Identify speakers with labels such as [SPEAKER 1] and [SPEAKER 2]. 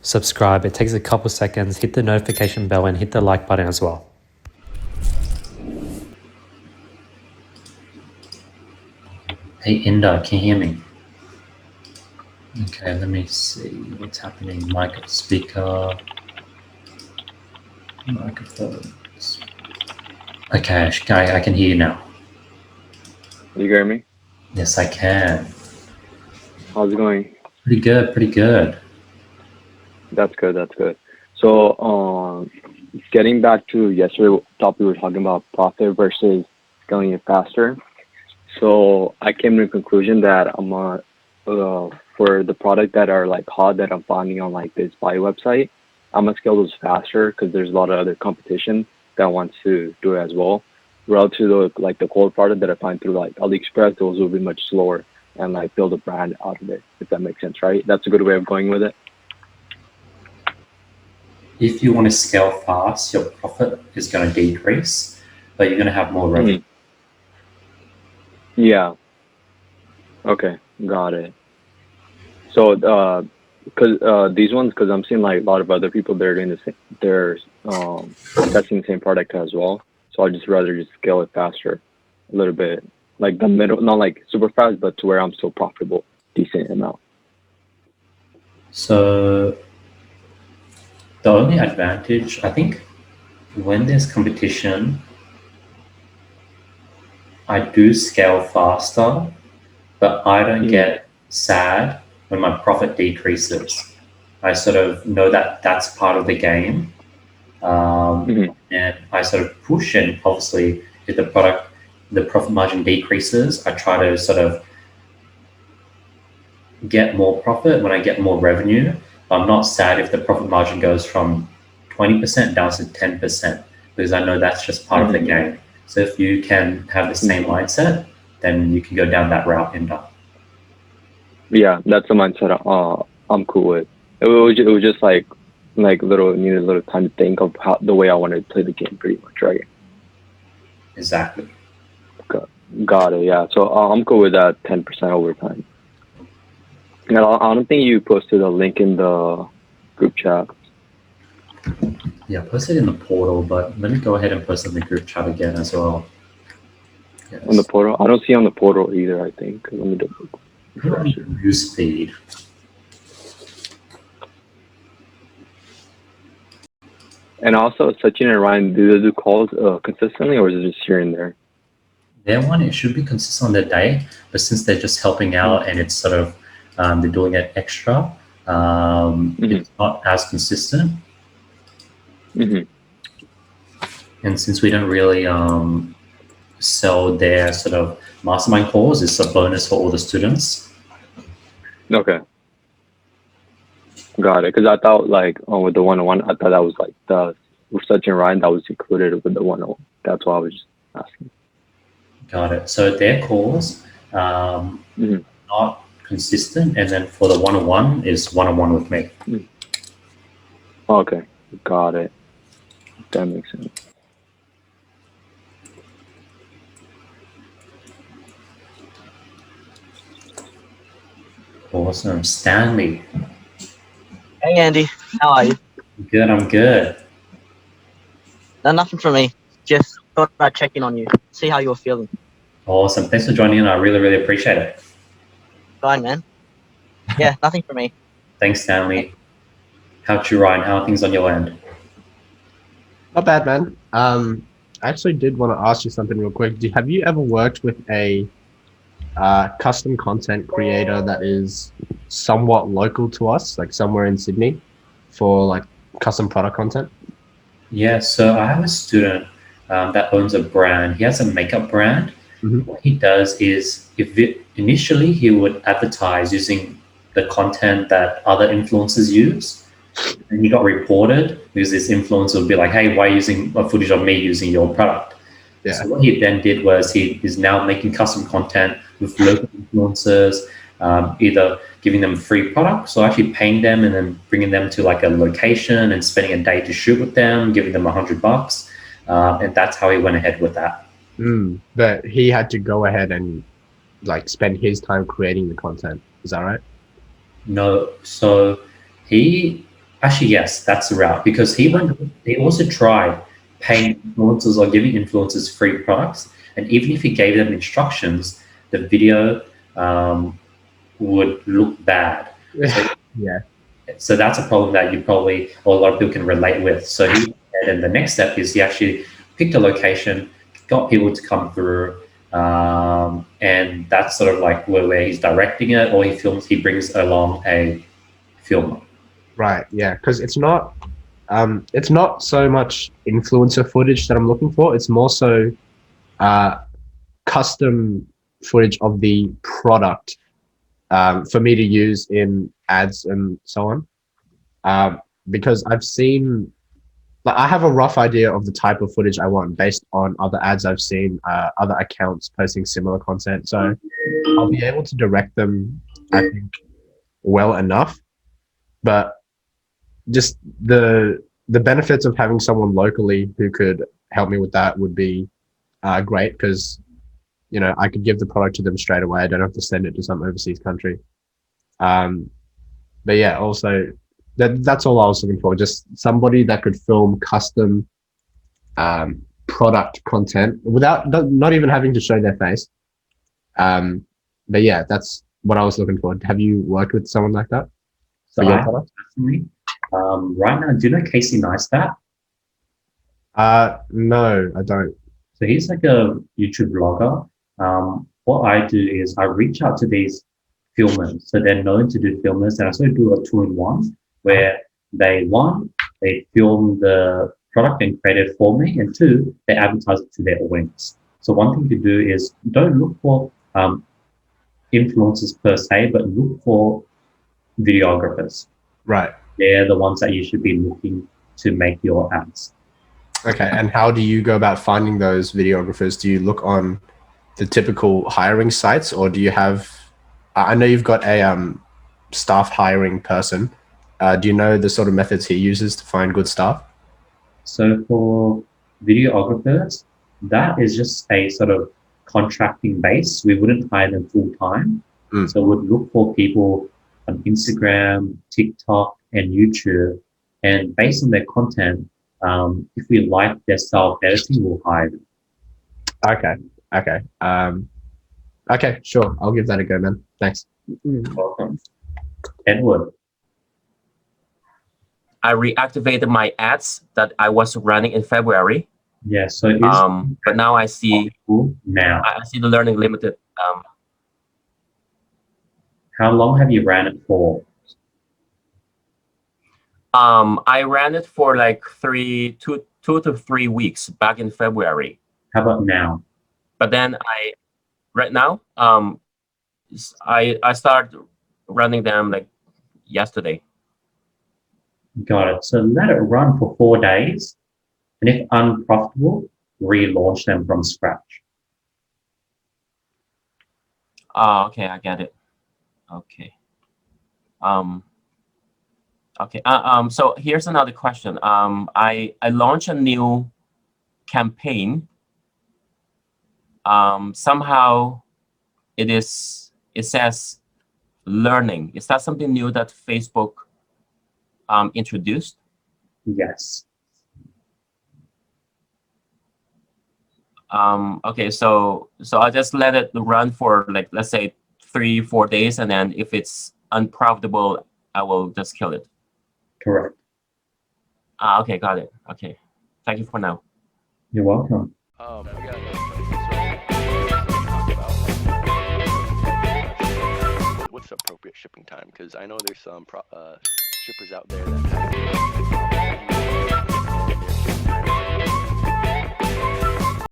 [SPEAKER 1] subscribe. It takes a couple seconds. Hit the notification bell and hit the like button as well. Hey, Inda, can you hear me? Okay, let me see what's happening. Mic, speaker, microphones. Okay, I can hear you now.
[SPEAKER 2] You hear me?
[SPEAKER 1] Yes, I can.
[SPEAKER 2] How's it going?
[SPEAKER 1] Pretty good.
[SPEAKER 2] That's good. So, getting back to yesterday's topic, we were talking about profit versus scaling it faster. So I came to the conclusion that for the product that are like hot that I'm finding on like this buy website, I'm gonna scale those faster because there's a lot of other competition that wants to do it as well. Relative to the cold product that I find through like AliExpress, those will be much slower and like build a brand out of it, if that makes sense, right? That's a good way of going with it.
[SPEAKER 1] If you want to scale fast, your profit is going to decrease, but you're going to have more revenue.
[SPEAKER 2] Yeah. Okay, got it. So, these ones, because I'm seeing like a lot of other people, they're doing the same, they're testing the same product as well. So I'd just rather just scale it faster, a little bit, like the middle, not like super fast, but to where I'm still profitable, decent amount.
[SPEAKER 1] So the only advantage, I think, when there's competition, I do scale faster, but I don't get sad when my profit decreases. I sort of know that that's part of the game. And I sort of push, and obviously if the profit margin decreases, I try to sort of get more profit when I get more revenue. I'm not sad if the profit margin goes from 20% down to 10% because I know that's just part of the game. So if you can have the same mindset, then you can go down that route and up.
[SPEAKER 2] Yeah, that's the mindset I'm cool with. It was just like needed a little time to think of the way I wanted to play the game, pretty much, right?
[SPEAKER 1] Exactly.
[SPEAKER 2] Got it. Yeah. So I'm cool with that 10% over time. And I don't think you posted a link in the group chat.
[SPEAKER 1] Yeah, post it in the portal, but let me go ahead and post it in the group chat again as well.
[SPEAKER 2] Yes. On the portal? I don't see on the portal either, I think. Let me
[SPEAKER 1] refresh it. Newsfeed.
[SPEAKER 2] And also, Sachin and Ryan, do they do calls consistently, or is it just here and there?
[SPEAKER 1] Their one, it should be consistent on their day, but since they're just helping out and it's sort of they're doing it extra, it's not as consistent. And since we don't really sell their sort of mastermind calls, it's a bonus for all the students.
[SPEAKER 2] Okay. Got it. Because I thought with the 101, I thought that was like the Sachin and Ryan that was included with the 101. That's why I was just asking.
[SPEAKER 1] Got it. So their calls not consistent, and then for the 101 is 101 with me.
[SPEAKER 2] Okay, got it. That makes sense.
[SPEAKER 1] Awesome. Stanley.
[SPEAKER 3] Hey Andy, how are you?
[SPEAKER 1] Good, I'm good.
[SPEAKER 3] No, nothing from me. Just thought I'd check in on you, see how you're feeling.
[SPEAKER 1] Awesome. Thanks for joining in. I really appreciate it.
[SPEAKER 3] Fine, man. Yeah, nothing from me.
[SPEAKER 1] Thanks, Stanley. How'd you, Ryan? How are things on your end?
[SPEAKER 4] Not bad, man. I actually did want to ask you something real quick. Have you ever worked with a custom content creator that is somewhat local to us, like somewhere in Sydney, for like custom product content?
[SPEAKER 1] Yeah, so I have a student that owns a brand. He has a makeup brand. What he does is, initially he would advertise using the content that other influencers use, and he got reported because this influencer would be like, "Hey, why are you using a footage of me using your product?" Yeah. So what he then did was he is now making custom content with local influencers, either giving them free products or actually paying them and then bringing them to like a location and spending a day to shoot with them, giving them $100. And that's how he went ahead with that.
[SPEAKER 4] But he had to go ahead and like spend his time creating the content. Is that right?
[SPEAKER 1] No. So he Actually, yes, that's the route because he also tried paying influencers or giving influencers free products, and even if he gave them instructions, the video would look bad. So,
[SPEAKER 4] Yeah.
[SPEAKER 1] so that's a problem that you probably or a lot of people can relate with. So he and then the next step is he actually picked a location, got people to come through, and that's sort of like where he's directing it, or he brings along a filmer.
[SPEAKER 4] Right. Yeah. Because it's not so much influencer footage that I'm looking for. It's more so uh, custom footage of the product for me to use in ads and so on. Because I've seen, like, I have a rough idea of the type of footage I want based on other ads I've seen, other accounts posting similar content. So I'll be able to direct them, I think, well enough. But just the benefits of having someone locally who could help me with that would be great because I could give the product to them straight away. I don't have to send it to some overseas country. Um, but yeah, also that's all I was looking for. Just somebody that could film custom product content without not even having to show their face. But yeah, that's what I was looking for. Have you worked with someone like that
[SPEAKER 1] So
[SPEAKER 4] for your
[SPEAKER 1] I
[SPEAKER 4] product?
[SPEAKER 1] personally, right now, do you know Casey Neistat?
[SPEAKER 4] No, I don't.
[SPEAKER 1] So he's like a YouTube blogger. What I do is I reach out to these filmers. So they're known to do filmers, and I sort of do a two-in-one where they film the product and create it for me, and two, they advertise it to their audience. So one thing to do is don't look for influencers per se, but look for videographers.
[SPEAKER 4] Right.
[SPEAKER 1] They're the ones that you should be looking to make your ads.
[SPEAKER 4] Okay. And how do you go about finding those videographers? Do you look on the typical hiring sites, or do you have? I know you've got a staff hiring person. Do you know the sort of methods he uses to find good staff?
[SPEAKER 1] So for videographers, that is just a sort of contracting base. We wouldn't hire them full time. So we'd look for people on Instagram, TikTok, and YouTube, and based on their content, if we like their style of editing, we'll hire them.
[SPEAKER 4] Okay. Okay. Sure. I'll give that a go, man. Thanks.
[SPEAKER 1] Welcome. Edward.
[SPEAKER 5] I reactivated my ads that I was running in February.
[SPEAKER 1] Yeah. So
[SPEAKER 5] but now I see
[SPEAKER 1] now.
[SPEAKER 5] I see the learning limited.
[SPEAKER 1] How long have you ran it for?
[SPEAKER 5] I ran it for like 2 to 3 weeks back in February.
[SPEAKER 1] How about now?
[SPEAKER 5] But then right now, I started running them like yesterday.
[SPEAKER 1] Got it. So let it run for 4 days, and if unprofitable, relaunch them from scratch.
[SPEAKER 5] Okay, I get it. Okay. Okay. So here's another question. I launched a new campaign. Somehow it says learning. Is that something new that Facebook introduced?
[SPEAKER 1] Yes.
[SPEAKER 5] Okay, so I just let it run for like, let's say 3-4 days, and then if it's unprofitable, I will just kill it.
[SPEAKER 1] Correct.
[SPEAKER 5] Okay, got it. Okay, thank you for now.
[SPEAKER 1] You're welcome.
[SPEAKER 6] What's the appropriate shipping time? Because I know there's some shippers out there that have